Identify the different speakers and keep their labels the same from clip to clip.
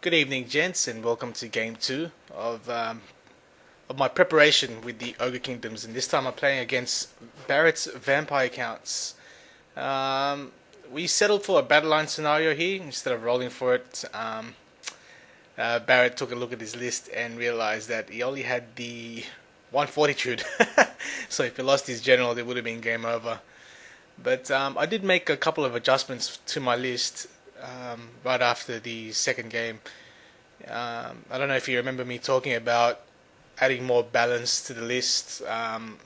Speaker 1: Good evening, gents, and welcome to game 2 of my preparation with the Ogre Kingdoms. And this time I'm playing against Barrett's Vampire Counts. We settled for a battle line scenario here instead of rolling for it. Barrett took a look at his list and realized that he only had the 1 fortitude. So if he lost his general, it would have been game over. But I did make a couple of adjustments to my list right after the second game. I don't know if you remember me talking about adding more balance to the list.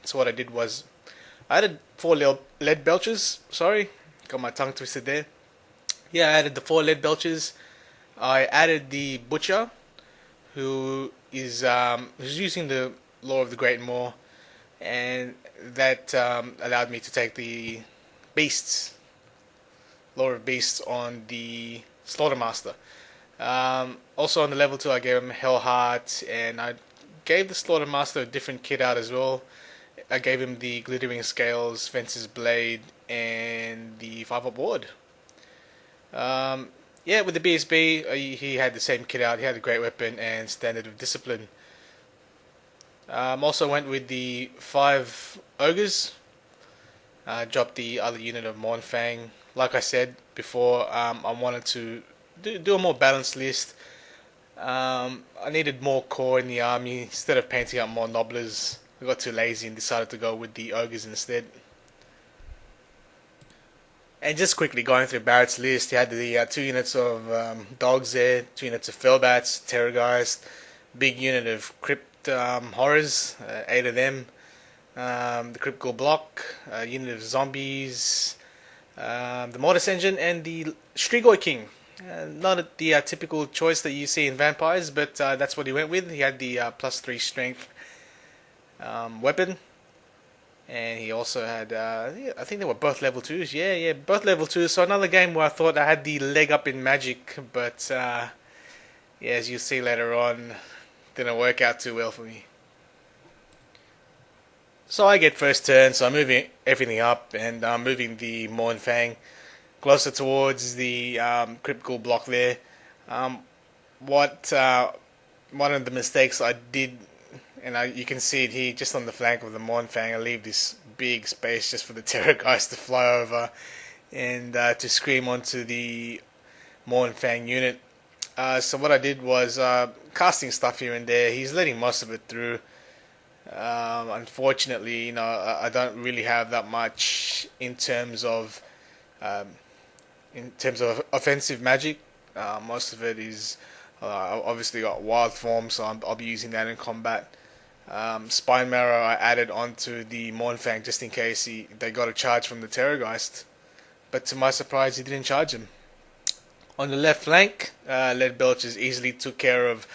Speaker 1: So what I did was I added 4 lead belchers. Sorry, got my tongue twisted there. Yeah, I added the 4 lead belchers. I added the butcher, who's using the Law of the Great Maw, and that allowed me to take the beasts, Law of Beasts, on the Slaughtermaster. Also on the level 2 I gave him Hell Heart, and I gave the Slaughtermaster a different kit out as well. I gave him the Glittering Scales, Fencer's Blade, and the 5-up Ward. Yeah, with the BSB, he had the same kit out. He had a Great Weapon and Standard of Discipline. Also went with the 5 Ogres. Dropped the other unit of Mournfang. Like I said before, I wanted to do a more balanced list. I needed more core in the army instead of painting up more nobblers. I got too lazy and decided to go with the Ogres instead. And just quickly going through Barrett's list, he had the 2 units of dogs there, 2 units of Fellbats, Terrorgeist, big unit of Crypt Horrors, 8 of them, the Crypt Ghoul Block, a unit of Zombies, the Mortis Engine, and the Strigoi King. Not the typical choice that you see in Vampires, but that's what he went with. He had the +3 strength weapon. And he also had, I think they were both level 2s. Yeah, both level 2s. So another game where I thought I had the leg up in magic. But, yeah, as you'll see later on, didn't work out too well for me. So I get first turn, so I'm moving everything up. And I'm moving the Mournfang closer towards the Crypt Ghoul block there. One of the mistakes I did, and you can see it here just on the flank of the Mournfang, I leave this big space just for the Terrorgeist to fly over and to scream onto the Mournfang unit. So what I did was casting stuff here and there. He's letting most of it through. Unfortunately, I don't really have that much in terms of offensive magic. Most of it is obviously got wild form, so I'll be using that in combat. Spine Marrow I added onto the Mournfang just in case they got a charge from the Terrorgeist, but to my surprise he didn't charge him. On the left flank, Lead Belchers easily took care of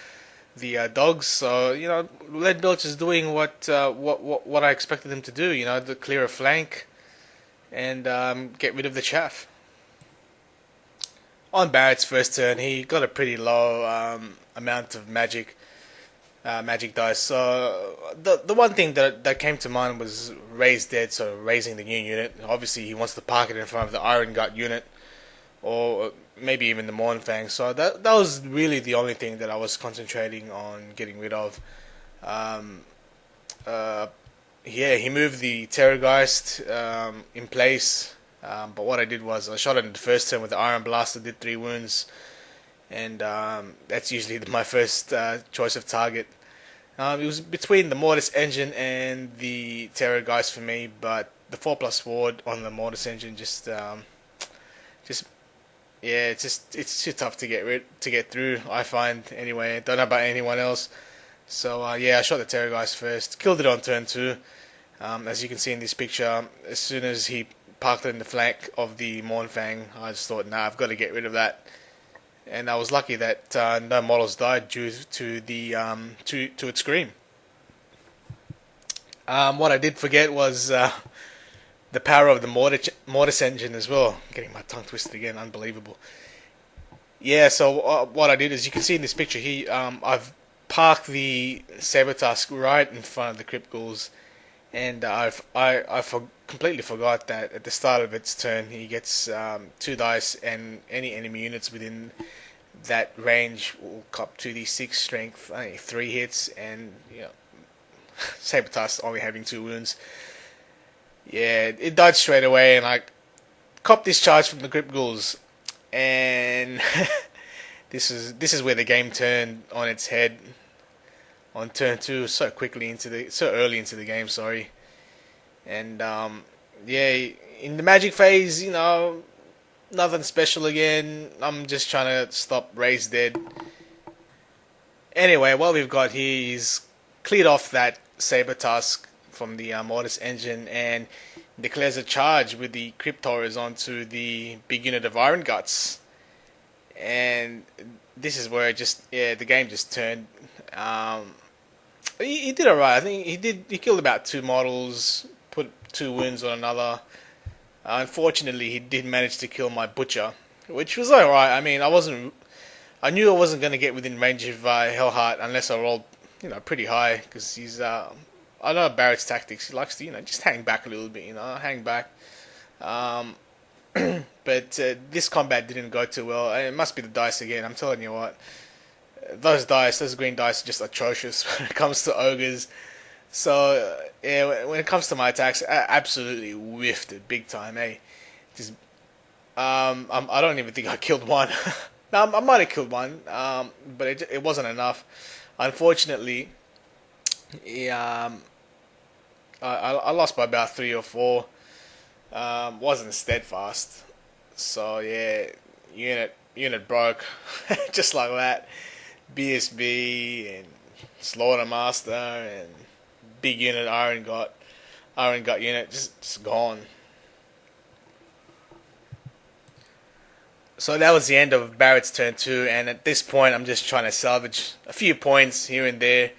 Speaker 1: the dogs, so Lead Belchers doing what I expected them to do, to clear a flank and get rid of the chaff. On Barrett's first turn, he got a pretty low amount of magic dice. So the one thing that came to mind was Raise Dead, so raising the new unit. Obviously, he wants to park it in front of the Iron Gut unit, or maybe even the Mournfang. So that was really the only thing that I was concentrating on getting rid of. Yeah, he moved the Terrorgeist in place. But what I did was I shot it in the first turn with the Iron Blaster, did 3 wounds, and that's usually my first choice of target. It was between the Mortis Engine and the Terrorgeist for me, but the 4+ Ward on the Mortis Engine it's too tough to get through, I find. Anyway, don't know about anyone else. So yeah, I shot the Terrorgeist first, killed it on turn 2. As you can see in this picture, as soon as he parked it in the flank of the Mournfang, I just thought, nah, I've got to get rid of that. And I was lucky that no models died due to the to its scream. What I did forget was the power of the Mortis Engine as well. Getting my tongue twisted again, unbelievable. Yeah, so what I did is, you can see in this picture here, I've parked the Sabertusk right in front of the Crypt Ghouls, and I completely forgot that at the start of its turn he gets 2 dice and any enemy units within that range will cop to the 6 strength, only 3 hits, and Saber Tusk only having 2 wounds. Yeah, it died straight away, and I copped this charge from the Grip Ghouls, and this is where the game turned on its head on turn 2 so early into the game. Sorry, and yeah, in the magic phase, nothing special again. I'm just trying to stop Ray's dead. Anyway, what we've got here is cleared off that Saber Tusk from the Mortis engine and declares a charge with the Cryptorers onto the big unit of Iron Guts. And this is where the game just turned. He did alright. I think he killed about 2 models, put 2 wounds on another. Unfortunately, he did manage to kill my Butcher, which was alright. I mean, I knew I wasn't going to get within range of Hellheart unless I rolled, pretty high, because he's, I know Barrett's tactics. He likes to, just hang back a little bit, hang back. But this combat didn't go too well. It must be the dice again. I'm telling you what, those green dice are just atrocious when it comes to ogres. So yeah, when it comes to my attacks, I absolutely whiffed it big time. Just I don't even think I killed one. No, I might have killed one, but it wasn't enough. Unfortunately, I lost by about 3 or 4. Wasn't steadfast, so yeah, unit broke just like that. BSB and Slaughtermaster and big unit Iron Gut unit just gone. So that was the end of Barrett's turn 2, and at this point I'm just trying to salvage a few points here and there.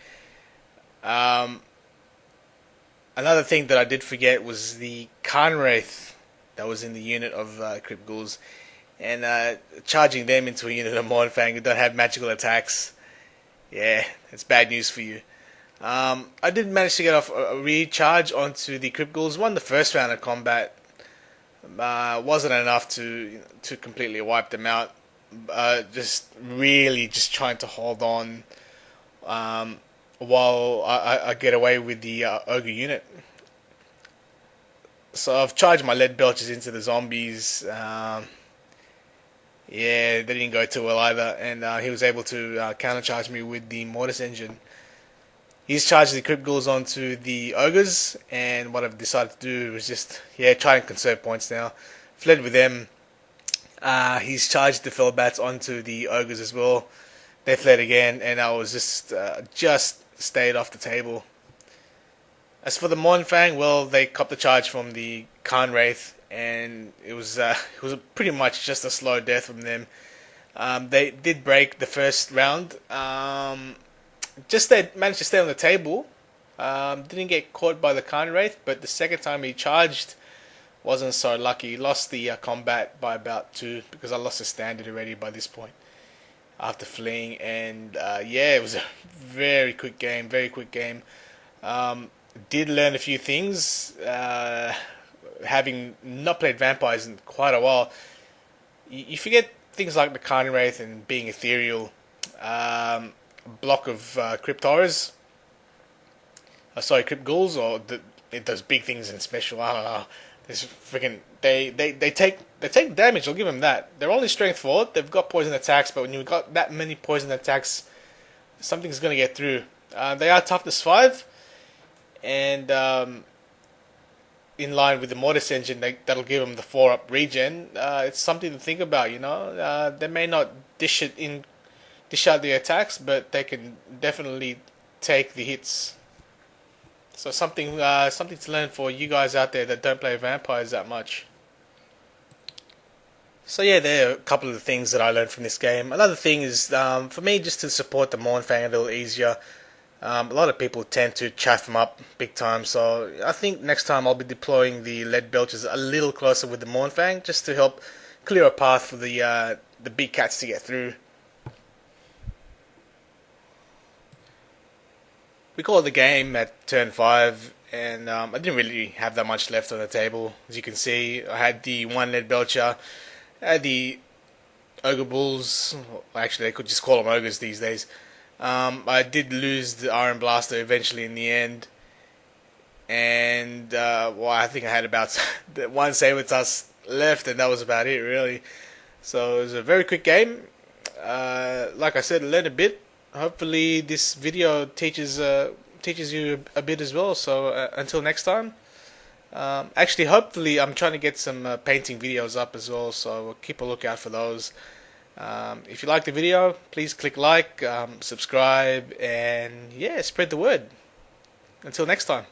Speaker 1: Another thing that I did forget was the Khan Wraith that was in the unit of Crypt Ghouls, and charging them into a unit of Mournfang who don't have magical attacks. Yeah, it's bad news for you. I did manage to get off a recharge onto the Crypt Ghouls. Won the first round of combat. Wasn't enough to completely wipe them out. Just trying to hold on while I get away with the Ogre unit. So I've charged my lead belchers into the zombies. Yeah, they didn't go too well either, and he was able to countercharge me with the Mortis engine. He's charged the Crypt Ghouls onto the Ogres, and what I've decided to do was just try and conserve points now. Fled with them. He's charged the Fellbats onto the Ogres as well. They fled again, and I was just stayed off the table. As for the Mournfang, well, they copped the charge from the Khan Wraith, and it was pretty much just a slow death from them. They did break the first round. They managed to stay on the table. Didn't get caught by the Khan Wraith, but the second time he charged, wasn't so lucky. He lost the combat by about 2 because I lost the standard already by this point after fleeing. And it was a very quick game. Did learn a few things. Having not played vampires in quite a while, you forget things like the Khan Wraith and being ethereal. Block of Crypt Horrors. Crypt Ghouls, or those big things in special. I don't know. This freaking they take damage. I'll give them that. They're only strength 4. They've got poison attacks, but when you've got that many poison attacks, something's gonna get through. They are toughness 5, and in line with the Mortis engine, that'll give them the 4-up regen. It's something to think about. They may not dish out the attacks, but they can definitely take the hits. So something to learn for you guys out there that don't play vampires that much. So yeah, there are a couple of the things that I learned from this game. Another thing is for me, just to support the Mournfang a little easier. A lot of people tend to chaff them up big time, so I think next time I'll be deploying the lead belchers a little closer with the Mournfang, just to help clear a path for the big cats to get through. We called the game at turn 5, and I didn't really have that much left on the table. As you can see, I had the 1 lead belcher, I had the ogre bulls. Actually, they could just call them ogres these days. I did lose the Iron Blaster eventually in the end, and well, I think I had about one Sabertusk left, and that was about it, really. So it was a very quick game. Like I said, learn a bit. Hopefully, this video teaches you a bit as well. So until next time. Actually, hopefully, I'm trying to get some painting videos up as well. So keep a lookout for those. If you like the video, please click like, subscribe, and yeah, spread the word. Until next time.